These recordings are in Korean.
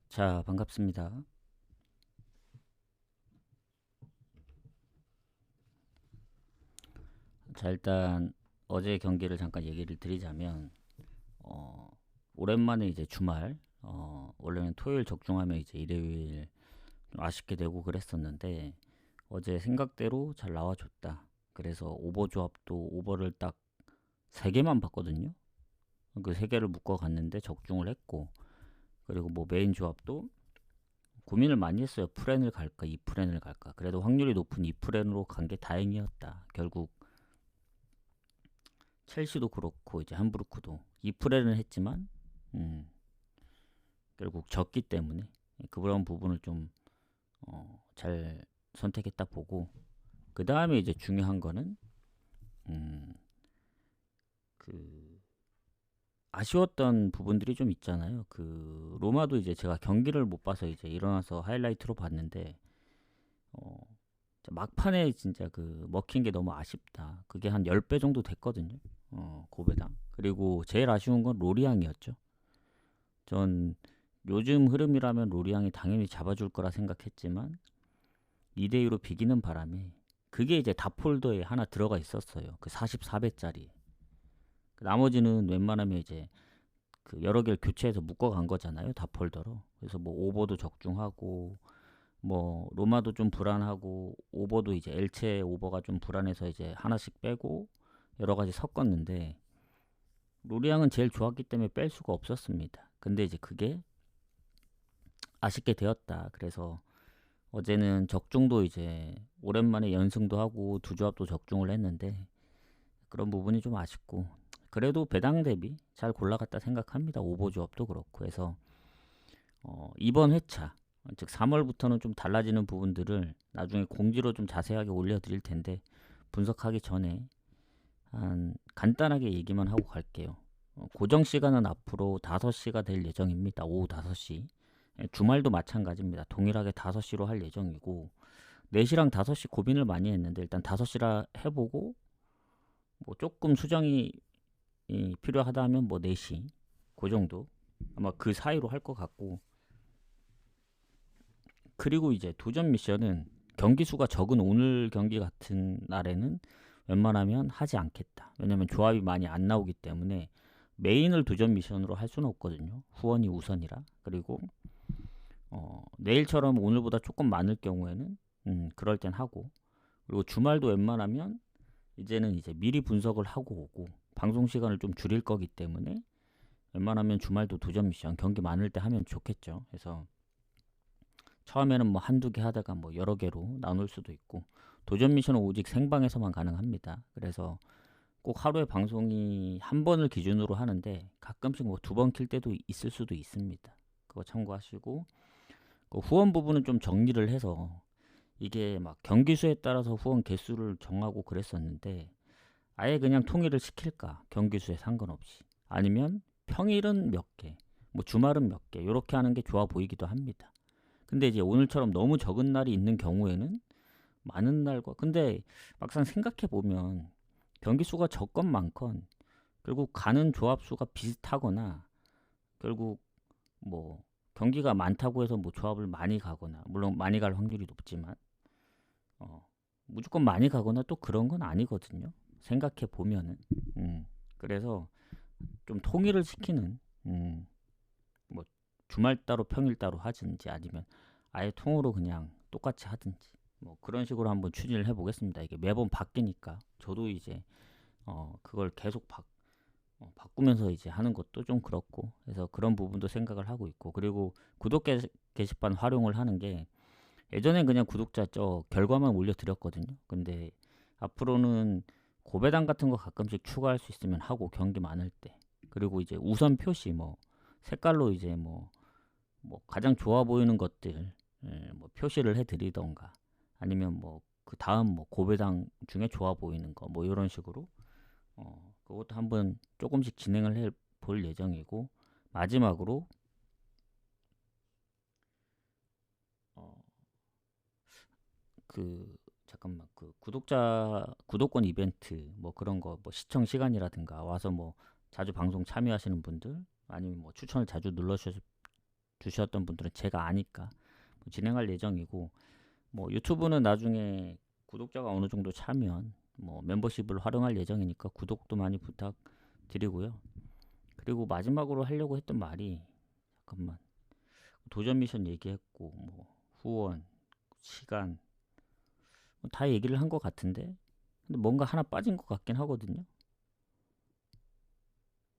자, 반갑습니다. 자, 일단 어제 경기를 잠깐 얘기를 드리자면, 어, 오랜만에 이제 주말, 원래는 토요일 적중하면 이제 일요일 좀 아쉽게 되고 그랬었는데, 어제 생각대로 잘 나와줬다. 그래서 오버 조합도 오버를 딱 3개만 봤거든요. 그 3개를 묶어 갔는데 적중을 했고, 그리고 뭐 메인 조합도 고민을 많이 했어요. 프렌을 갈까, 이프렌을 갈까. 그래도 확률이 높은 이프렌으로 간 게 다행이었다. 결국 첼시도 그렇고 이제 함부르크도 2프레는 했지만 음, 결국 졌기 때문에 그런 부분을 좀 잘 선택했다 보고 그 다음에 이제 중요한 거는 음, 그 아쉬웠던 부분들이 좀 있잖아요. 그 로마도 이제 제가 경기를 못 봐서 이제 일어나서 하이라이트로 봤는데 어, 막판에 진짜 그 먹힌 게 너무 아쉽다. 그게 한 10배 정도 됐거든요. 고배당. 그리고 제일 아쉬운 건 로리앙이었죠. 전 요즘 흐름이라면 로리앙이 당연히 잡아줄 거라 생각했지만 2대2로 비기는 바람에 그게 이제 다 폴더에 하나 들어가 있었어요. 그 44배짜리. 나머지는 웬만하면 이제 그 여러 개를 교체해서 묶어간 거잖아요. 다 폴더로. 그래서 뭐 오버도 적중하고 뭐 로마도 좀 불안하고 오버도 이제 엘체 오버가 좀 불안해서 이제 하나씩 빼고 여러 가지 섞었는데 로리앙은 제일 좋았기 때문에 뺄 수가 없었습니다. 근데 이제 그게 아쉽게 되었다. 그래서 어제는 적중도 이제 오랜만에 연승도 하고 두 조합도 적중을 했는데 그런 부분이 좀 아쉽고 그래도 배당 대비 잘 골라갔다 생각합니다. 오버 조합도 그렇고 해서 이번 회차 즉 3월부터는 좀 달라지는 부분들을 나중에 공지로 좀 자세하게 올려드릴 텐데 분석하기 전에 한 간단하게 얘기만 하고 갈게요. 고정 시간은 앞으로 5시가 될 예정입니다. 오후 5시. 주말도 마찬가지입니다. 동일하게 5시로 할 예정이고 4시랑 5시 고민을 많이 했는데 일단 5시라 해보고 뭐 조금 수정이 필요하다면 뭐 4시 그 정도 아마 그 사이로 할 것 같고 그리고 이제 도전 미션은 경기 수가 적은 오늘 경기 같은 날에는 웬만하면 하지 않겠다. 왜냐면 조합이 많이 안 나오기 때문에 메인을 도전 미션으로 할 수는 없거든요. 후원이 우선이라. 그리고 내일처럼 오늘보다 조금 많을 경우에는 그럴 땐 하고 그리고 주말도 웬만하면 이제는 이제 미리 분석을 하고 오고 방송 시간을 좀 줄일 거기 때문에 웬만하면 주말도 도전 미션 경기 많을 때 하면 좋겠죠. 그래서 처음에는 뭐 한두 개 하다가 뭐 여러 개로 나눌 수도 있고 도전 미션은 오직 생방에서만 가능합니다. 그래서 꼭 하루에 방송이 한 번을 기준으로 하는데 가끔씩 뭐 두 번 킬 때도 있을 수도 있습니다. 그거 참고하시고 그 후원 부분은 좀 정리를 해서 이게 막 경기 수에 따라서 후원 개수를 정하고 그랬었는데 아예 그냥 통일을 시킬까 경기 수에 상관없이 아니면 평일은 몇 개, 뭐 주말은 몇 개 이렇게 하는 게 좋아 보이기도 합니다. 근데 이제 오늘처럼 너무 적은 날이 있는 경우에는 많은 날과 근데 막상 생각해 보면 경기 수가 적건 많건 결국 가는 조합 수가 비슷하거나 결국 뭐 경기가 많다고 해서 뭐 조합을 많이 가거나 물론 많이 갈 확률이 높지만 어, 무조건 많이 가거나 또 그런 건 아니거든요. 생각해 보면은 그래서 좀 통일을 시키는 뭐 주말 따로 평일 따로 하든지 아니면 아예 통으로 그냥 똑같이 하든지 뭐 그런 식으로 한번 추진을 해보겠습니다. 이게 매번 바뀌니까 저도 이제 그걸 계속 바꾸면서 이제 하는 것도 좀 그렇고 그래서 그런 부분도 생각을 하고 있고 그리고 구독 게시판 활용을 하는 게 예전엔 그냥 구독자 결과만 올려드렸거든요. 근데 앞으로는 고배당 같은 거 가끔씩 추가할 수 있으면 하고 경기 많을 때 그리고 이제 우선 표시 뭐 색깔로 이제 뭐 가장 좋아 보이는 것들 뭐 표시를 해드리던가 아니면 뭐 그 다음 뭐 고배당 중에 좋아 보이는 거 뭐 이런 식으로 그것도 한번 조금씩 진행을 해 볼 예정이고 마지막으로 어, 그 잠깐만 그 구독권 이벤트 뭐 그런 거 뭐 시청 시간이라든가 와서 뭐 자주 방송 참여하시는 분들 아니면 뭐 추천을 자주 눌러주실 주셨던 분들은 제가 아니까 진행할 예정이고, 뭐 유튜브는 나중에 구독자가 어느 정도 차면 뭐 멤버십을 활용할 예정이니까 구독도 많이 부탁드리고요. 그리고 마지막으로 하려고 했던 말이, 잠깐만, 도전 미션 얘기했고 뭐 후원, 시간 다 얘기를 한 것 같은데, 근데 뭔가 하나 빠진 것 같긴 하거든요.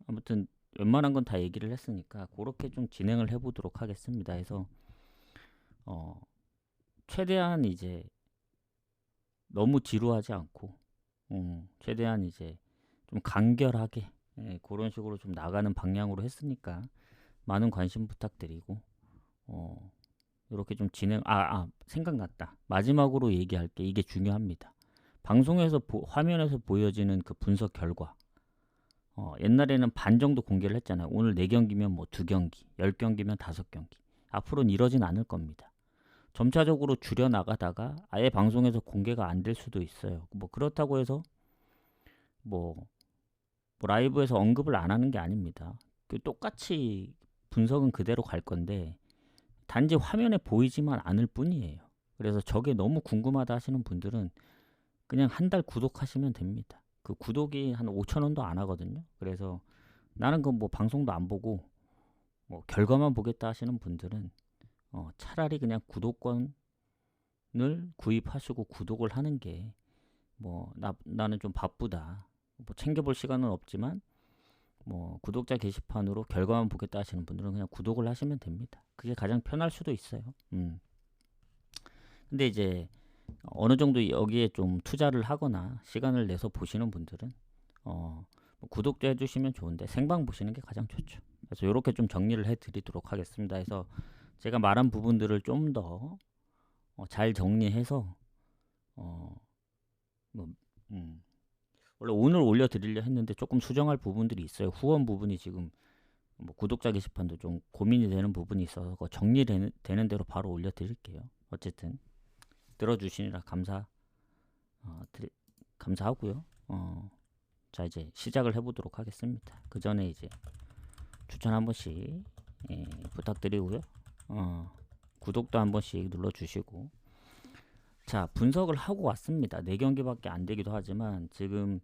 아무튼 웬만한 건 다 얘기를 했으니까 그렇게 좀 진행을 해보도록 하겠습니다. 해서 최대한 이제 너무 지루하지 않고, 최대한 이제 좀 간결하게, 그런 식으로 좀 나가는 방향으로 했으니까 많은 관심 부탁드리고, 이렇게 좀 진행. 생각났다. 마지막으로 얘기할게. 이게 중요합니다. 방송에서 화면에서 보여지는 그 분석 결과, 옛날에는 반 정도 공개를 했잖아요. 오늘 4경기면 뭐 2경기, 10경기면 5경기. 앞으로는 이러진 않을 겁니다. 점차적으로 줄여 나가다가 아예 방송에서 공개가 안 될 수도 있어요. 뭐 그렇다고 해서 뭐 라이브에서 언급을 안 하는 게 아닙니다. 똑같이 분석은 그대로 갈 건데 단지 화면에 보이지만 않을 뿐이에요. 그래서 저게 너무 궁금하다 하시는 분들은 그냥 한 달 구독하시면 됩니다. 그 구독이 한 5,000원도 안 하거든요. 그래서 나는 그 뭐 방송도 안 보고 뭐 결과만 보겠다 하시는 분들은 차라리 그냥 구독권을 구입하시고 구독을 하는 게, 뭐 나는 좀 바쁘다, 뭐 챙겨볼 시간은 없지만 뭐 구독자 게시판으로 결과만 보겠다 하시는 분들은 그냥 구독을 하시면 됩니다. 그게 가장 편할 수도 있어요. 근데 이제 어느 정도 여기에 좀 투자를 하거나 시간을 내서 보시는 분들은 뭐 구독도 해주시면 좋은데 생방 보시는 게 가장 좋죠. 그래서 이렇게 좀 정리를 해드리도록 하겠습니다. 그래서 제가 말한 부분들을 좀 더 잘 정리해서 뭐, 원래 오늘 올려드리려 했는데 조금 수정할 부분들이 있어요. 후원 부분이 지금 뭐 구독자 게시판도 좀 고민이 되는 부분이 있어서 정리되는 대로 바로 올려드릴게요. 어쨌든 들어주시느라 감사하고요. 자, 이제 시작을 해보도록 하겠습니다. 그 전에 이제 추천 한 번씩 부탁드리고요. 구독도 한 번씩 눌러주시고. 자, 분석을 하고 왔습니다. 4경기밖에 안 되기도 하지만 지금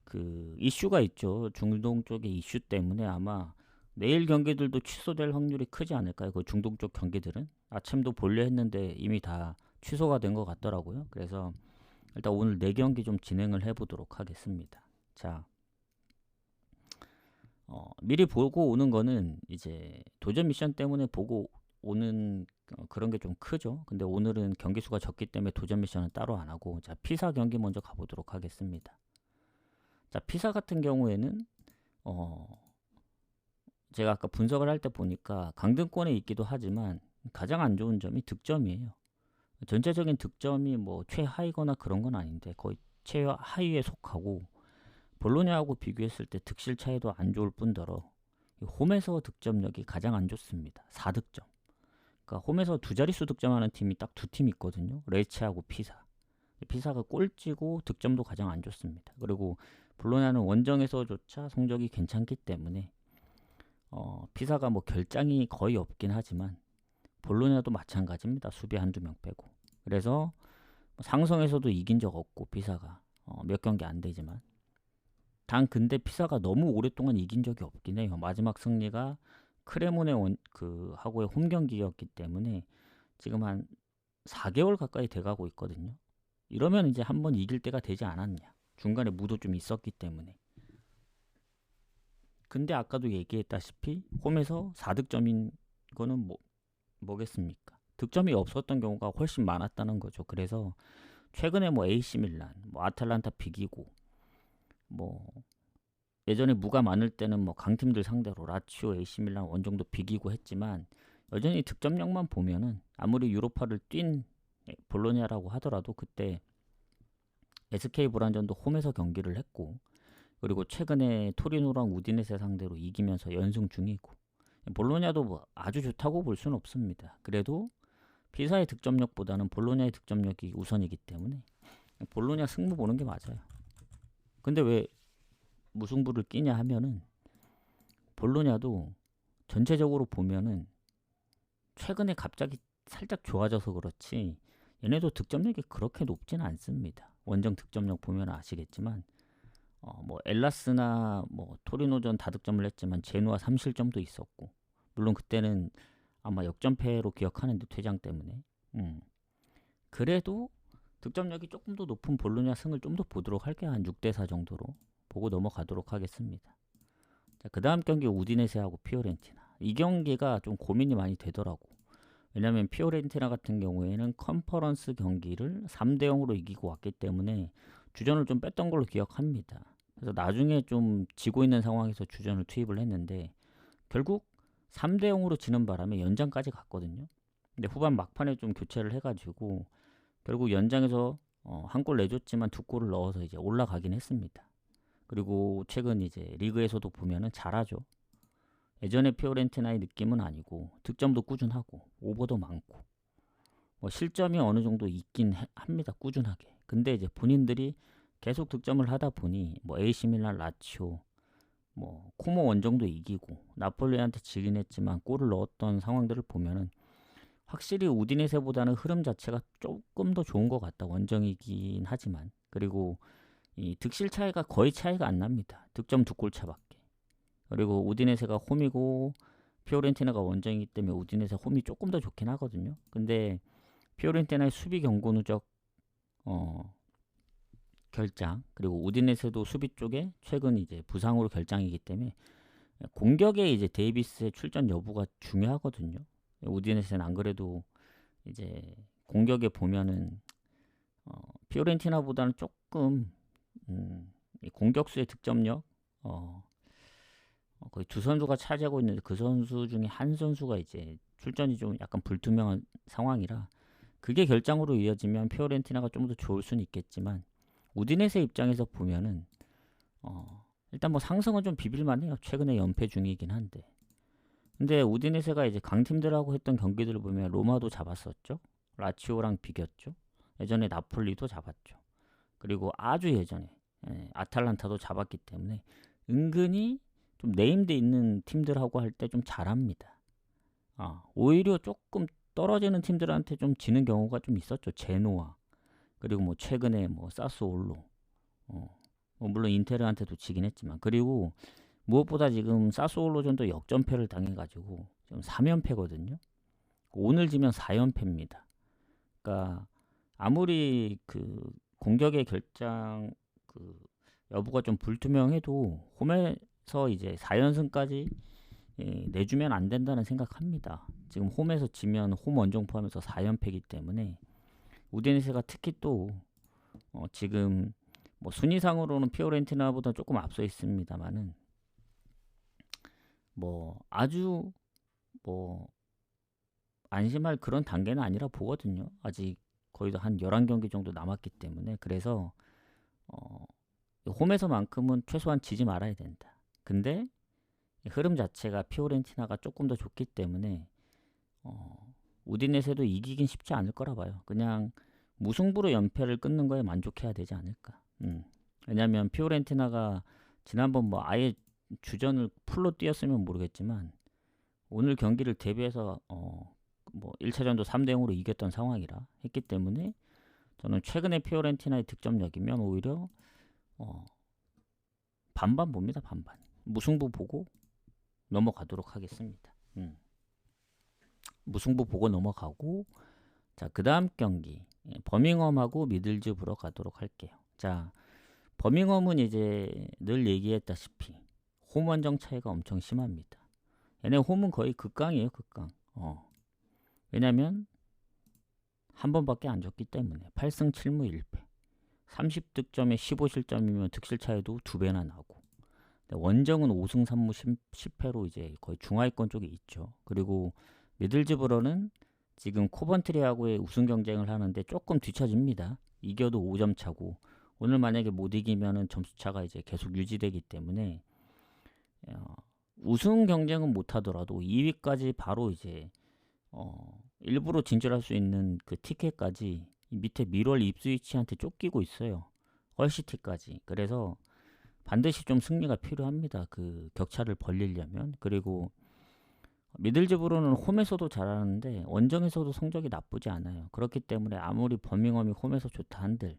그 이슈가 있죠. 중동 쪽의 이슈 때문에 아마 내일 경기들도 취소될 확률이 크지 않을까요? 그 중동 쪽 경기들은 아침도 보려 했는데 이미 다 취소가 된 것 같더라고요. 그래서 일단 오늘 4경기 좀 진행을 해보도록 하겠습니다. 자, 미리 보고 오는 거는 이제 도전 미션 때문에 보고 오는 그런 게 좀 크죠. 근데 오늘은 경기 수가 적기 때문에 도전 미션은 따로 안 하고, 자, 피사 경기 먼저 가보도록 하겠습니다. 자, 피사 같은 경우에는 제가 아까 분석을 할 때 보니까 강등권에 있기도 하지만 가장 안 좋은 점이 득점이에요. 전체적인 득점이 뭐 최하위거나 그런 건 아닌데 거의 최하위에 속하고, 볼로냐하고 비교했을 때 득실 차이도 안 좋을 뿐더러 홈에서 득점력이 가장 안 좋습니다. 4득점. 그러니까 홈에서 두 자릿수 득점하는 팀이 딱 2팀 있거든요. 레체하고 피사. 피사가 꼴찌고 득점도 가장 안 좋습니다. 그리고 볼로냐는 원정에서조차 성적이 괜찮기 때문에 피사가 뭐 결장이 거의 없긴 하지만 볼로냐도 마찬가지입니다. 수비 한두 명 빼고. 그래서 상성에서도 이긴 적 없고 피사가 몇 경기 안 되지만, 근데 피사가 너무 오랫동안 이긴 적이 없긴 해요. 마지막 승리가 크레모네 하고의 홈 경기였기 때문에 지금 한 4개월 가까이 돼가고 있거든요. 이러면 이제 한번 이길 때가 되지 않았냐. 중간에 무도 좀 있었기 때문에. 근데 아까도 얘기했다시피 홈에서 4득점인 거는 뭐겠습니까? 득점이 없었던 경우가 훨씬 많았다는 거죠. 그래서 최근에 뭐 AC 밀란, 뭐 아탈란타 비기고, 뭐 예전에 무가 많을 때는 뭐 강팀들 상대로 라치오, AC 밀란 원정도 비기고 했지만 여전히 득점력만 보면은 아무리 유로파를 뛴 볼로냐라고 하더라도 그때 SK 브란전도 홈에서 경기를 했고, 그리고 최근에 토리노랑 우디네세 상대로 이기면서 연승 중이고, 볼로냐도 뭐 아주 좋다고 볼 수는 없습니다. 그래도 피사의 득점력보다는 볼로냐의 득점력이 우선이기 때문에 볼로냐 승부 보는 게 맞아요. 근데 왜 무승부를 끼냐 하면은 볼로냐도 전체적으로 보면은 최근에 갑자기 살짝 좋아져서 그렇지 얘네도 득점력이 그렇게 높진 않습니다. 원정 득점력 보면 아시겠지만 뭐 엘라스나 뭐 토리노전 다득점을 했지만 제누아 3실점도 있었고 물론 그때는 아마 역전패로 기억하는데 퇴장 때문에 그래도 득점력이 조금 더 높은 볼로냐 승을 좀 더 보도록 할게요. 한 6대4 정도로 보고 넘어가도록 하겠습니다. 자, 그 다음 경기 우디네세하고 피오렌티나. 이 경기가 좀 고민이 많이 되더라고. 왜냐면 피오렌티나 같은 경우에는 컨퍼런스 경기를 3대0으로 이기고 왔기 때문에 주전을 좀 뺐던 걸로 기억합니다. 그래서 나중에 좀 지고 있는 상황에서 주전을 투입을 했는데 결국 3대0으로 지는 바람에 연장까지 갔거든요. 근데 후반 막판에 좀 교체를 해가지고 결국 연장에서 한 골 내줬지만 두 골을 넣어서 이제 올라가긴 했습니다. 그리고 최근 이제 리그에서도 보면은 잘하죠. 예전에 피오렌티나의 느낌은 아니고 득점도 꾸준하고 오버도 많고 뭐 실점이 어느 정도 있긴 합니다. 꾸준하게. 근데 이제 본인들이 계속 득점을 하다 보니 뭐 AC 밀란, 라치오, 뭐 코모 원정도 이기고 나폴리한테 지긴 했지만 골을 넣었던 상황들을 보면은 확실히 우디네세보다는 흐름 자체가 조금 더 좋은 것 같다. 원정이긴 하지만. 그리고 이 득실 차이가 거의 차이가 안 납니다. 득점 두 골 차밖에. 그리고 우디네세가 홈이고 피오렌티나가 원정이기 때문에 우디네세 홈이 조금 더 좋긴 하거든요. 근데 피오렌티나의 수비 경고 누적 결장 그리고 우디네세도 수비 쪽에 최근 이제 부상으로 결장이기 때문에 공격에 이제 데이비스의 출전 여부가 중요하거든요. 우디네세는 안 그래도 이제 공격에 보면은 피오렌티나보다는 조금 이 공격수의 득점력 거의 두 선수가 차지하고 있는데 그 선수 중에 한 선수가 이제 출전이 좀 약간 불투명한 상황이라 그게 결장으로 이어지면 피오렌티나가 좀 더 좋을 수는 있겠지만 우디네세 입장에서 보면은 일단 뭐 상승은 좀 비빌만해요. 최근에 연패 중이긴 한데 근데 우디네세가 이제 강팀들하고 했던 경기들을 보면 로마도 잡았었죠. 라치오랑 비겼죠. 예전에 나폴리도 잡았죠. 그리고 아주 예전에 아탈란타도 잡았기 때문에 은근히 좀 네임드 있는 팀들하고 할 때 좀 잘합니다. 오히려 조금 떨어지는 팀들한테 좀 지는 경우가 좀 있었죠. 제노아 그리고 뭐 최근에 뭐 사스올로 뭐 물론 인테르한테도 지긴 했지만 그리고 무엇보다 지금 사스올로전도 역전패를 당해가지고 지금 3연패거든요. 오늘 지면 4연패입니다. 그러니까 아무리 그 공격의 결장 그 여부가 좀 불투명해도 홈에서 이제 4연승까지 내주면 안 된다는 생각합니다. 지금 홈에서 지면 홈 원정 포함해서 4연패이기 때문에 우디네세가 특히 또 지금 뭐 순위상으로는 피오렌티나보다 조금 앞서 있습니다만은 뭐 아주 뭐 안심할 그런 단계는 아니라 보거든요. 아직 거의 한 11경기 정도 남았기 때문에 그래서 홈에서만큼은 최소한 지지 말아야 된다. 근데 흐름 자체가 피오렌티나가 조금 더 좋기 때문에 우디네세도 이기긴 쉽지 않을 거라 봐요. 그냥 무승부로 연패를 끊는 거에 만족해야 되지 않을까. 왜냐하면 피오렌티나가 지난번 뭐 아예 주전을 풀로 뛰었으면 모르겠지만 오늘 경기를 대비해서 뭐 1차전도 3대0으로 이겼던 상황이라 했기 때문에 저는 최근에 피오렌티나의 득점력이면 오히려 반반 봅니다. 반반. 무승부 보고 넘어가도록 하겠습니다. 무승부 보고 넘어가고 자, 그 다음 경기 버밍엄하고 미들즈브러 가도록 할게요. 자, 버밍엄은 이제 늘 얘기했다시피 홈 원정 차이가 엄청 심합니다. 얘네 홈은 거의 극강이에요. 극강. 왜냐면 한 번밖에 안 졌기 때문에 8승 7무 1패 30득점에 15실점이면 득실 차이도 2배나 나고 원정은 5승 3무 10패로 이제 거의 중하위권 쪽에 있죠. 그리고 미들즈브러는 지금 코번트리하고의 우승 경쟁을 하는데 조금 뒤처집니다. 이겨도 5점 차고 오늘 만약에 못 이기면은 점수 차가 이제 계속 유지되기 때문에 우승 경쟁은 못 하더라도 2위까지 바로 이제 일부러 진출할 수 있는 그 티켓까지 밑에 미럴 입스위치한테 쫓기고 있어요. 헐시티까지. 그래서 반드시 좀 승리가 필요합니다. 그 격차를 벌리려면. 그리고 미들즈브로는 홈에서도 잘하는데 원정에서도 성적이 나쁘지 않아요. 그렇기 때문에 아무리 버밍엄이 홈에서 좋다 한들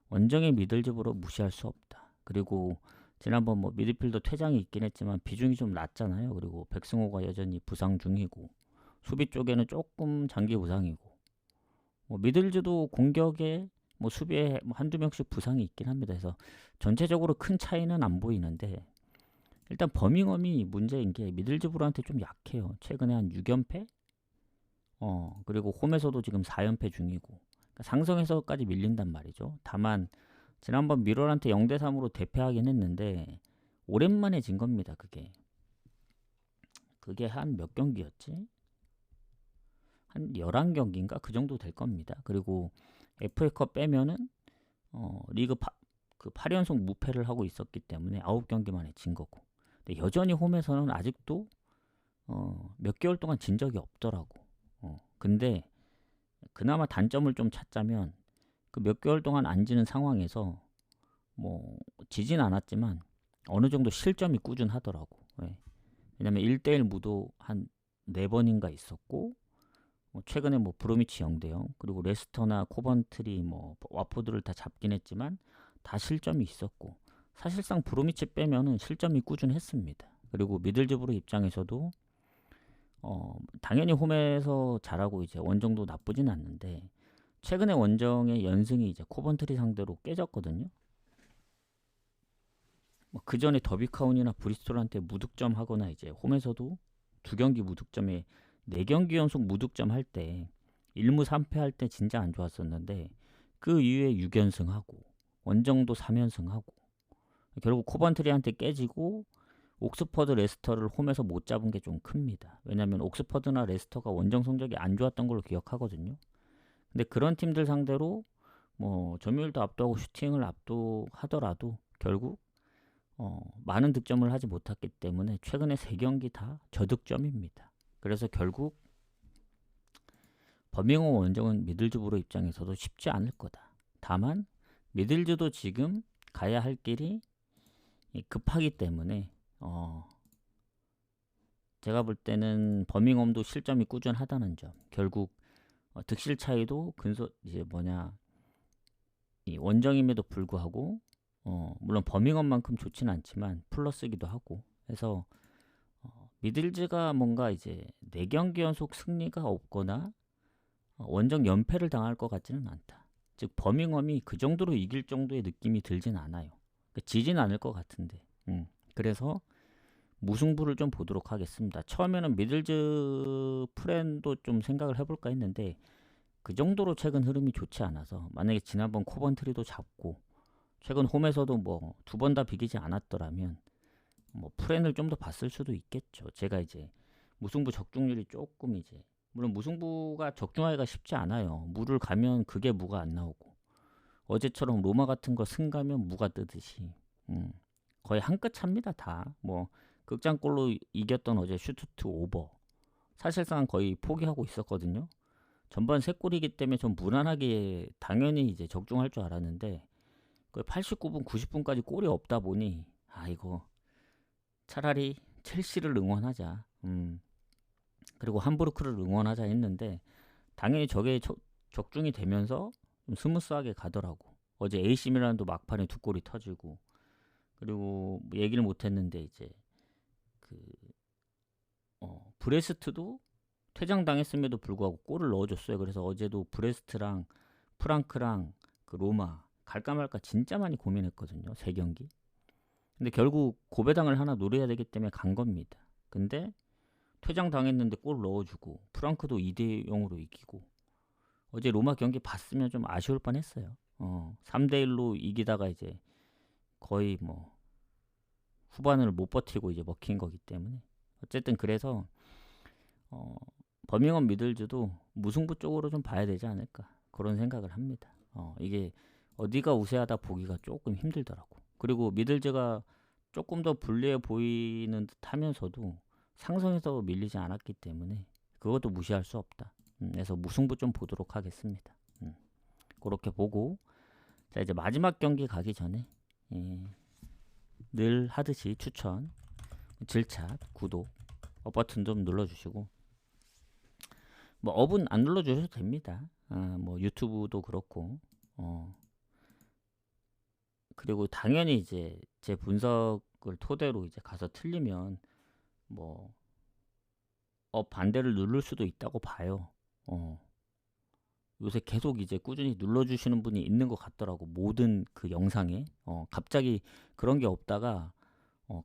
원정의 미들즈브로 무시할 수 없다. 그리고 지난번 뭐 미드필더 퇴장이 있긴 했지만 비중이 좀 낮잖아요. 그리고 백승호가 여전히 부상 중이고 수비 쪽에는 조금 장기 부상이고 뭐 미들즈도 공격에 뭐 수비에 뭐 한두 명씩 부상이 있긴 합니다. 그래서 전체적으로 큰 차이는 안 보이는데 일단 버밍엄이 문제인 게 미들즈브로한테 좀 약해요. 최근에 한 6연패? 그리고 홈에서도 지금 4연패 중이고 그러니까 상성에서까지 밀린단 말이죠. 다만 지난번 미럴한테 0대3으로 대패하긴 했는데 오랜만에 진 겁니다. 그게 한 몇 경기였지? 한 11경기인가? 그 정도 될 겁니다. 그리고 FA컵 빼면은 리그 그 8연속 무패를 하고 있었기 때문에 9경기 만에 진 거고. 근데 여전히 홈에서는 아직도 몇 개월 동안 진 적이 없더라고. 근데 그나마 단점을 좀 찾자면 그 몇 개월 동안 안 지는 상황에서 뭐 지진 않았지만 어느 정도 실점이 꾸준하더라고. 예. 왜냐면 1대1 무도 한 4번인가 있었고 최근에 뭐 브로미치 0대0 그리고 레스터나 코번트리 뭐 와포드를 다 잡긴 했지만 다 실점이 있었고 사실상 브로미치 빼면은 실점이 꾸준했습니다. 그리고 미들즈브로 입장에서도 당연히 홈에서 잘하고 이제 원정도 나쁘진 않는데 최근에 원정의 연승이 이제 코번트리 상대로 깨졌거든요. 그 전에 더비카운이나 브리스톨한테 무득점 하거나 이제 홈에서도 2경기 무득점에 4경기 연속 무득점 할 때 1무 3패 할 때 진짜 안 좋았었는데 그 이후에 6연승하고 원정도 3연승하고 결국 코번트리한테 깨지고 옥스퍼드 레스터를 홈에서 못 잡은 게 좀 큽니다. 왜냐면 옥스퍼드나 레스터가 원정 성적이 안 좋았던 걸로 기억하거든요. 근데 그런 팀들 상대로 뭐 점유율도 압도하고 슈팅을 압도하더라도 결국 많은 득점을 하지 못했기 때문에 최근에 3경기 다 저득점입니다. 그래서 결국 버밍엄 원정은 미들즈브로 입장에서도 쉽지 않을 거다. 다만 미들즈도 지금 가야 할 길이 급하기 때문에 제가 볼 때는 버밍엄도 실점이 꾸준하다는 점. 결국 득실 차이도 이제 이 원정임에도 불구하고 물론 버밍엄만큼 좋진 않지만 플러스기도 하고 해서 미들즈가 뭔가 이제 4경기 연속 승리가 없거나 원정 연패를 당할 것 같지는 않다. 즉 버밍엄이 그 정도로 이길 정도의 느낌이 들진 않아요. 그러니까 지진 않을 것 같은데. 그래서 무승부를 좀 보도록 하겠습니다. 처음에는 미들즈 프렌도 좀 생각을 해볼까 했는데 그 정도로 최근 흐름이 좋지 않아서 만약에 지난번 코번트리도 잡고 최근 홈에서도 뭐 2번 다 비기지 않았더라면 뭐 프렌을 좀 더 봤을 수도 있겠죠. 제가 이제 무승부 적중률이 조금 이제 물론 무승부가 적중하기가 쉽지 않아요. 무를 가면 그게 무가 안 나오고 어제처럼 로마 같은 거 승 가면 무가 뜨듯이 거의 한 끗 차입니다. 다 뭐 극장골로 이겼던 어제 슈투트 오버 사실상 거의 포기하고 있었거든요. 전반 3골이기 때문에 좀 무난하게 당연히 이제 적중할 줄 알았는데 89분 90분까지 골이 없다 보니 이거 차라리 첼시를 응원하자. 그리고 함부르크를 응원하자 했는데 당연히 저게 적중이 되면서 좀 스무스하게 가더라고. 어제 AC 밀란도 막판에 2골이 터지고 그리고 뭐 얘기를 못했는데 이제 브레스트도 퇴장당했음에도 불구하고 골을 넣어줬어요. 그래서 어제도 브레스트랑 프랑크랑 그 로마 갈까 말까 진짜 많이 고민했거든요. 3경기. 근데 결국 고배당을 하나 노려야 되기 때문에 간 겁니다. 근데 퇴장당했는데 골 넣어주고 프랑크도 2대0으로 이기고 어제 로마 경기 봤으면 좀 아쉬울 뻔했어요. 3대1로 이기다가 이제 거의 뭐 후반을 못 버티고 이제 먹힌 거기 때문에 어쨌든 그래서 버밍엄 미들즈도 무승부 쪽으로 좀 봐야 되지 않을까 그런 생각을 합니다. 이게 어디가 우세하다 보기가 조금 힘들더라고. 그리고 미들즈가 조금 더 불리해 보이는 듯 하면서도 상성에서 밀리지 않았기 때문에 그것도 무시할 수 없다. 그래서 무승부 좀 보도록 하겠습니다. 그렇게 보고 자 이제 마지막 경기 가기 전에 늘 하듯이 추천, 질차, 구독 업 버튼 좀 눌러주시고, 뭐 업은 안 눌러주셔도 됩니다. 뭐 유튜브도 그렇고, 그리고 당연히 이제 제 분석을 토대로 이제 가서 틀리면 뭐 업 반대를 누를 수도 있다고 봐요. 요새 계속 이제 꾸준히 눌러주시는 분이 있는 것 같더라고. 모든 그 영상에 갑자기 그런 게 없다가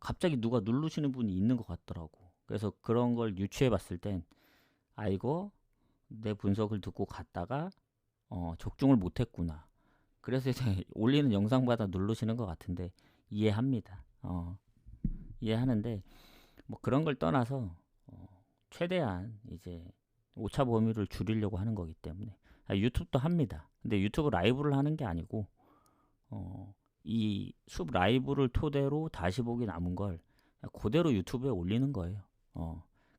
갑자기 누가 누르시는 분이 있는 것 같더라고. 그래서 그런 걸 유추해 봤을 땐 이거 내 분석을 듣고 갔다가 적중을 못했구나. 그래서 이제 올리는 영상마다 누르시는 것 같은데 이해합니다. 이해하는데 뭐 그런 걸 떠나서 최대한 이제 오차 범위를 줄이려고 하는 거기 때문에 유튜브도 합니다. 근데 유튜브 라이브를 하는 게 아니고 이 숲 라이브를 토대로 다시 보기 남은 걸 그대로 유튜브에 올리는 거예요.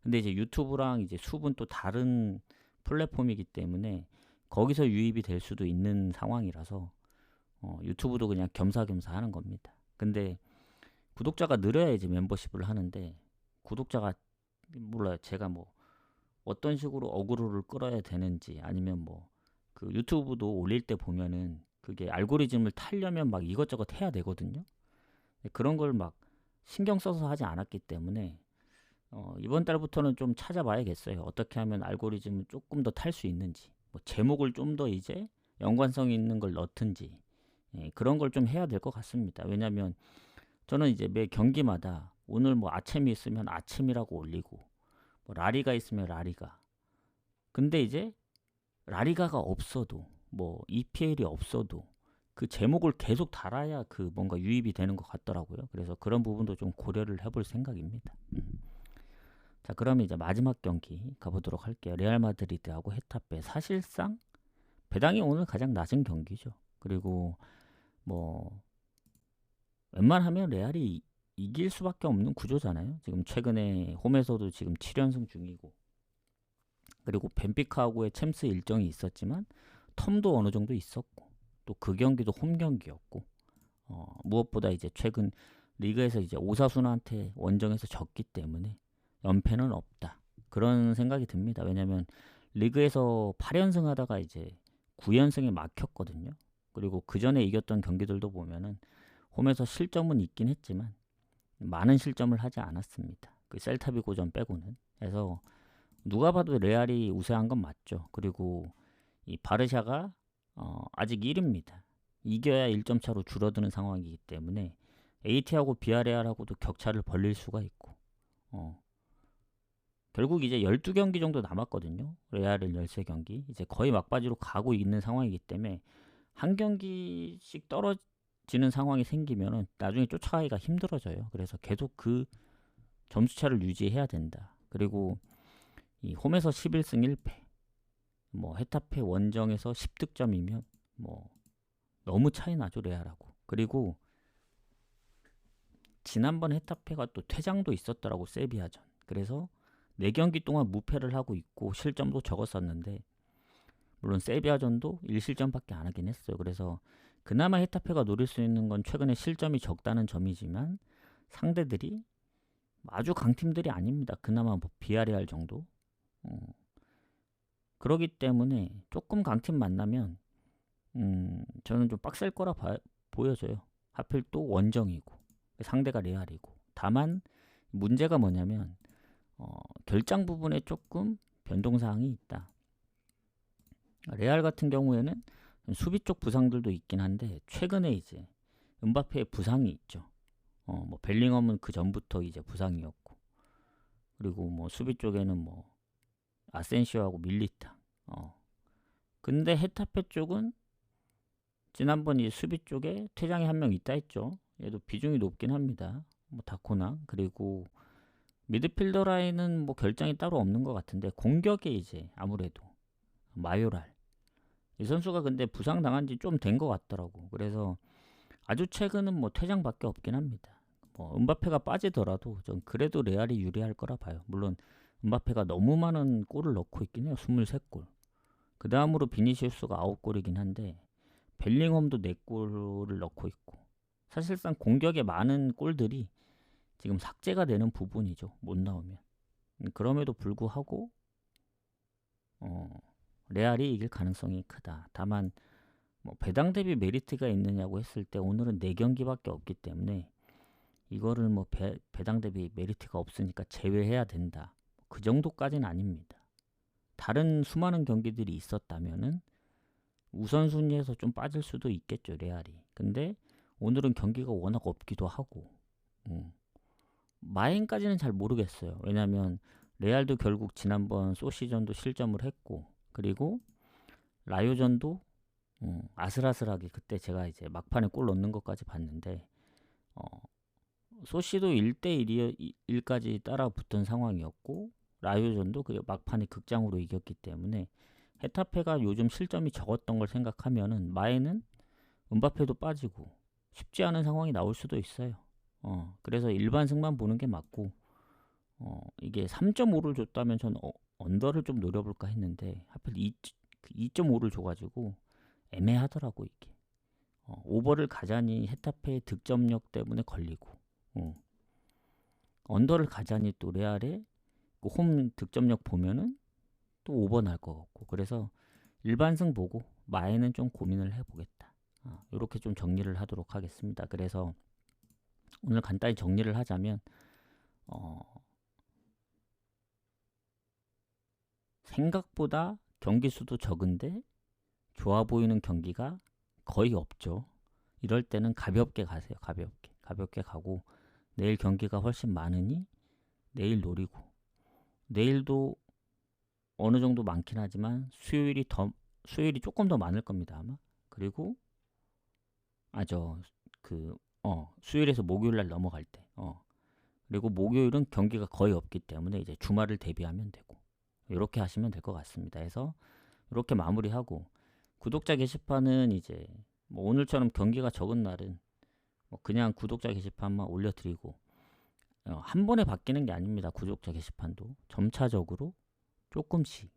근데 이제 유튜브랑 이제 숲은 또 다른 플랫폼이기 때문에 거기서 유입이 될 수도 있는 상황이라서 유튜브도 그냥 겸사겸사 하는 겁니다. 근데 구독자가 늘어야 이제 멤버십을 하는데 구독자가 몰라요. 제가 뭐 어떤 식으로 어그로를 끌어야 되는지 아니면 뭐 그 유튜브도 올릴 때 보면은 그게 알고리즘을 타려면 막 이것저것 해야 되거든요. 그런 걸 막 신경 써서 하지 않았기 때문에 이번 달부터는 좀 찾아봐야겠어요. 어떻게 하면 알고리즘을 조금 더 탈 수 있는지, 뭐 제목을 좀 더 이제 연관성 있는 걸 넣든지, 그런 걸 좀 해야 될 것 같습니다. 왜냐하면 저는 이제 매 경기마다 오늘 뭐 아침이 있으면 아침이라고 올리고, 뭐 라리가 있으면 라리가. 근데 이제 라리가가 없어도 뭐 EPL이 없어도 그 제목을 계속 달아야 그 뭔가 유입이 되는 것 같더라고요. 그래서 그런 부분도 좀 고려를 해볼 생각입니다. 자, 그러면 이제 마지막 경기 가보도록 할게요. 레알 마드리드하고 헤타페. 사실상 배당이 오늘 가장 낮은 경기죠. 그리고 뭐 웬만하면 레알이 이길 수밖에 없는 구조잖아요. 지금 최근에 홈에서도 지금 7연승 중이고, 그리고 벤피카하고의 챔스 일정이 있었지만 텀도 어느 정도 있었고, 또 그 경기도 홈 경기였고, 무엇보다 이제 최근 리그에서 이제 오사수나한테 원정에서 졌기 때문에 연패는 없다. 그런 생각이 듭니다. 왜냐면 리그에서 8연승 하다가 이제 9연승에 막혔거든요. 그리고 그 전에 이겼던 경기들도 보면은 홈에서 실점은 있긴 했지만 많은 실점을 하지 않았습니다. 그 셀타비고전 빼고는. 그래서 누가 봐도 레알이 우세한 건 맞죠. 그리고 이 바르샤가 아직 1위입니다. 이겨야 1점 차로 줄어드는 상황이기 때문에 AT하고 비아레알하고도 격차를 벌릴 수가 있고, 결국 이제 12경기 정도 남았거든요. 레알은 13경기. 이제 거의 막바지로 가고 있는 상황이기 때문에 한 경기씩 떨어지는 상황이 생기면은 나중에 쫓아가기가 힘들어져요. 그래서 계속 그 점수차를 유지해야 된다. 그리고 이 홈에서 11승 1패, 뭐 헤타페 원정에서 10득점이면 뭐 너무 차이 나죠, 레알하고. 그리고 지난번 헤타페가 또 퇴장도 있었더라고, 세비야전. 그래서 4경기 동안 무패를 하고 있고 실점도 적었었는데, 물론 세비야전도 1실점밖에 안 하긴 했어요. 그래서 그나마 헤타페가 노릴 수 있는 건 최근에 실점이 적다는 점이지만 상대들이 아주 강팀들이 아닙니다. 그나마 뭐 비아레알 정도. 그러기 때문에 조금 강팀 만나면 저는 좀 빡셀 거라 보여져요. 하필 또 원정이고 상대가 레알이고. 다만 문제가 뭐냐면 결장 부분에 조금 변동사항이 있다. 레알 같은 경우에는 수비 쪽 부상들도 있긴 한데 최근에 이제 음바페의 부상이 있죠. 뭐 벨링엄은 그 전부터 이제 부상이었고, 그리고 뭐 수비 쪽에는 뭐 아센시오하고 밀리탕. 근데 헤타페 쪽은 지난번 이 수비 쪽에 퇴장이 한 명 있다 했죠. 얘도 비중이 높긴 합니다. 뭐 다코나. 그리고 미드필더 라인은 뭐 결장이 따로 없는 것 같은데 공격에 이제 아무래도 마요랄 이 선수가 근데 부상 당한 지 좀 된 것 같더라고. 그래서 아주 최근은 뭐 퇴장밖에 없긴 합니다. 뭐 음바페가 빠지더라도 전 그래도 레알이 유리할 거라 봐요. 물론 음바페가 너무 많은 골을 넣고 있긴 해요. 23골. 그 다음으로 비니시우스가 9골이긴 한데 벨링엄도 4골을 넣고 있고, 사실상 공격에 많은 골들이 지금 삭제가 되는 부분이죠. 못 나오면. 그럼에도 불구하고 레알이 이길 가능성이 크다. 다만 뭐 배당 대비 메리트가 있느냐고 했을 때 오늘은 4경기밖에 없기 때문에 이거를 뭐 배당 대비 메리트가 없으니까 제외해야 된다. 그 정도까지는 아닙니다. 다른 수많은 경기들이 있었다면은 우선순위에서 좀 빠질 수도 있겠죠, 레알이. 근데 오늘은 경기가 워낙 없기도 하고 마행까지는 잘 모르겠어요. 왜냐면 레알도 결국 지난번 소시전도 실점을 했고, 그리고 라요전도 아슬아슬하게 그때 제가 이제 막판에 골 넣는 것까지 봤는데 어, 소시도 1대1까지 따라 붙은 상황이었고, 라요전도 그 막판에 극장으로 이겼기 때문에 헤타페가 요즘 실점이 적었던 걸 생각하면은 마에는 음바페도 빠지고 쉽지 않은 상황이 나올 수도 있어요. 그래서 일반승만 보는 게 맞고, 이게 3.5를 줬다면 전 언더를 좀 노려볼까 했는데 하필 2.5를 줘가지고 애매하더라고 이게. 오버를 가자니 헤타페의 득점력 때문에 걸리고, 언더를 가자니 또 레알의 홈 득점력 보면은 또 오버 날 것 같고, 그래서 일반승 보고 마에는 좀 고민을 해보겠다. 이렇게 좀 정리를 하도록 하겠습니다. 그래서 오늘 간단히 정리를 하자면 생각보다 경기 수도 적은데 좋아 보이는 경기가 거의 없죠. 이럴 때는 가볍게 가세요. 가볍게 가고, 내일 경기가 훨씬 많으니 내일 노리고, 내일도 어느 정도 많긴 하지만 수요일이 조금 더 많을 겁니다 아마. 그리고 수요일에서 목요일 날 넘어갈 때, 그리고 목요일은 경기가 거의 없기 때문에 이제 주말을 대비하면 되고, 이렇게 하시면 될 것 같습니다. 해서 이렇게 마무리하고, 구독자 게시판은 이제 뭐 오늘처럼 경기가 적은 날은 뭐 그냥 구독자 게시판만 올려드리고, 한 번에 바뀌는 게 아닙니다. 구독자 게시판도 점차적으로 조금씩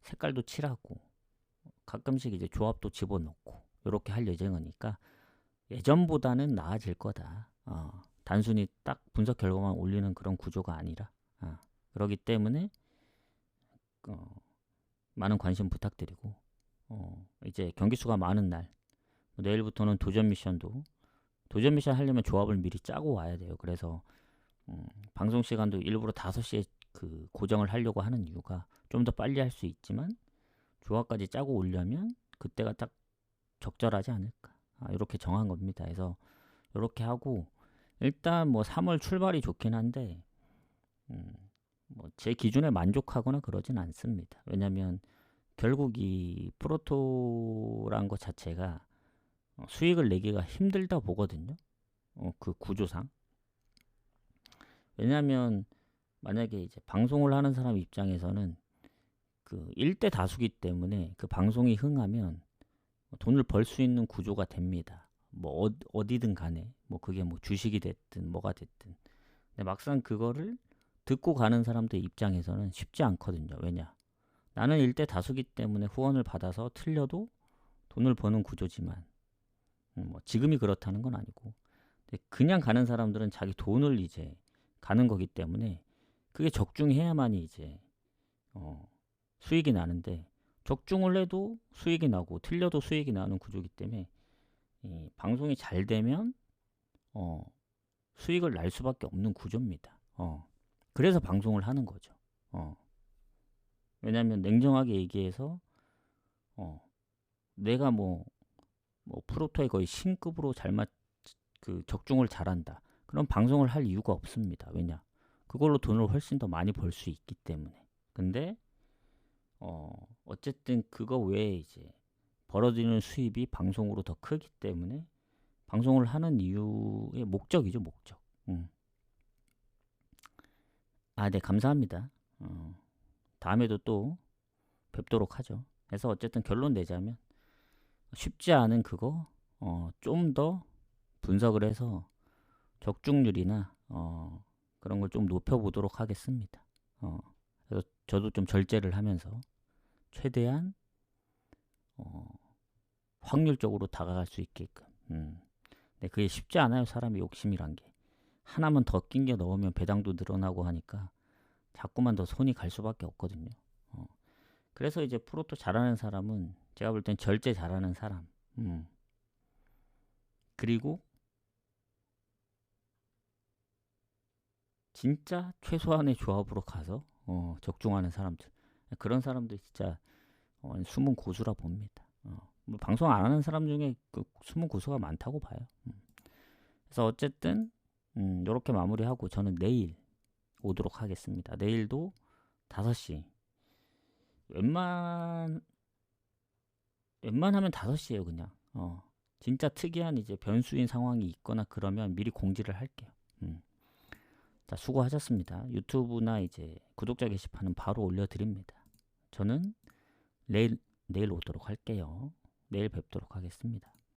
색깔도 칠하고 가끔씩 이제 조합도 집어넣고 이렇게 할 예정이니까 예전보다는 나아질 거다. 단순히 딱 분석 결과만 올리는 그런 구조가 아니라, 그렇기 때문에 많은 관심 부탁드리고, 이제 경기 수가 많은 날, 내일부터는 도전 미션 하려면 조합을 미리 짜고 와야 돼요. 그래서 방송 시간도 일부러 5시에 그 고정을 하려고 하는 이유가 좀 더 빨리 할 수 있지만 조합까지 짜고 오려면 그때가 딱 적절하지 않을까, 이렇게 정한 겁니다. 그래서 이렇게 하고, 일단 뭐 3월 출발이 좋긴 한데 뭐 제 기준에 만족하거나 그러진 않습니다. 왜냐면 결국 이 프로토란 것 자체가 수익을 내기가 힘들다 보거든요. 그 구조상. 왜냐면 만약에 이제 방송을 하는 사람 입장에서는 그 1대 다수기 때문에 그 방송이 흥하면 돈을 벌 수 있는 구조가 됩니다. 뭐 어디든 간에, 뭐 그게 뭐 주식이 됐든 뭐가 됐든. 근데 막상 그거를 듣고 가는 사람들 입장에서는 쉽지 않거든요. 왜냐? 나는 1대 다수기 때문에 후원을 받아서 틀려도 돈을 버는 구조지만, 뭐 지금이 그렇다는 건 아니고, 근데 그냥 가는 사람들은 자기 돈을 이제 가는 거기 때문에 그게 적중해야만이 이제 수익이 나는데, 적중을 해도 수익이 나고 틀려도 수익이 나는 구조이기 때문에 이 방송이 잘 되면 수익을 날 수밖에 없는 구조입니다. 그래서 방송을 하는 거죠. 왜냐하면 냉정하게 얘기해서 내가 뭐 프로토에 거의 신급으로 그 적중을 잘한다. 그럼 방송을 할 이유가 없습니다. 왜냐? 그걸로 돈을 훨씬 더 많이 벌 수 있기 때문에. 근데 어쨌든 그거 외에 이제 벌어들이는 수입이 방송으로 더 크기 때문에 방송을 하는 이유의 목적이죠, 목적. 네, 감사합니다. 다음에도 또 뵙도록 하죠. 그래서 어쨌든 결론 내자면 쉽지 않은 그거 좀 더 분석을 해서 적중률이나 그런 걸 좀 높여보도록 하겠습니다. 그래서 저도 좀 절제를 하면서 최대한 확률적으로 다가갈 수 있게끔. 근데 그게 쉽지 않아요. 사람이 욕심이란 게. 하나만 더 낑겨 넣으면 배당도 늘어나고 하니까 자꾸만 더 손이 갈 수밖에 없거든요. 그래서 이제 프로토 잘하는 사람은 제가 볼 땐 절제 잘하는 사람. 그리고 진짜 최소한의 조합으로 가서 적중하는 사람들. 그런 사람들 진짜 숨은 고수라 봅니다. 뭐 방송 안 하는 사람 중에 그 숨은 고수가 많다고 봐요. 그래서 어쨌든 이렇게 마무리하고 저는 내일 오도록 하겠습니다. 내일도 5시. 웬만하면 5시에요, 그냥. 진짜 특이한 이제 변수인 상황이 있거나 그러면 미리 공지를 할게요. 자, 수고하셨습니다. 유튜브나 이제 구독자 게시판은 바로 올려드립니다. 저는 내일 오도록 할게요. 내일 뵙도록 하겠습니다.